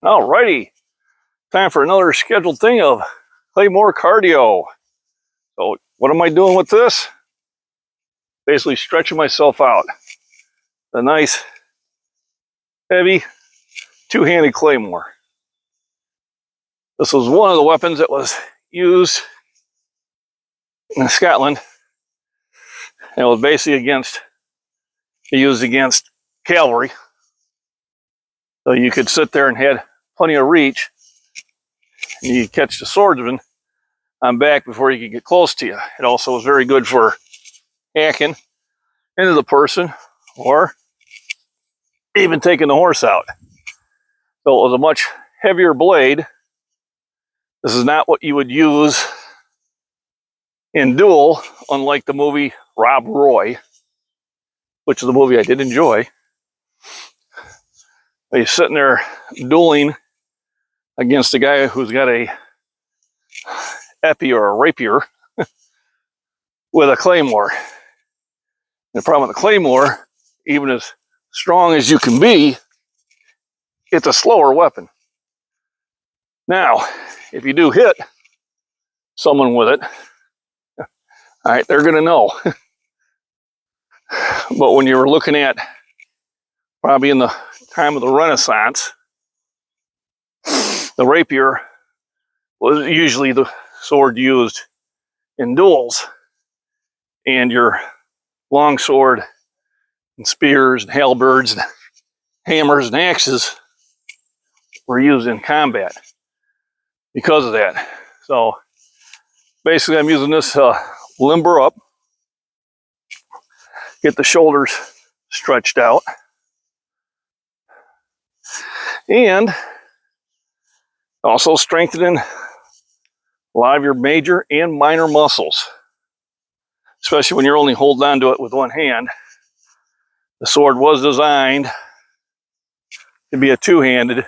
Alrighty, time for another scheduled thing of Claymore cardio. So what am I doing with this? Basically stretching myself out. A nice, heavy, two-handed Claymore. This was one of the weapons that was used in Scotland. And it was basically used against cavalry. So you could sit there and had plenty of reach. And you could catch the swordsman on back before he could get close to you. It also was very good for hacking into the person or even taking the horse out. So it was a much heavier blade. This is not what you would use in duel, unlike the movie Rob Roy, which is a movie I did enjoy. He's sitting there dueling against a guy who's got a épée or a rapier with a claymore. And the problem with the claymore, even as strong as you can be, it's a slower weapon. Now, if you do hit someone with it, all right, they're going to know. But when you were looking at probably in the time of the Renaissance, the rapier was usually the sword used in duels, and your long sword and spears and halberds and hammers and axes were used in combat because of that. So basically I'm using this limber up, get the shoulders stretched out, and also strengthening a lot of your major and minor muscles, especially when you're only holding on to it with one hand. The sword was designed to be a two-handed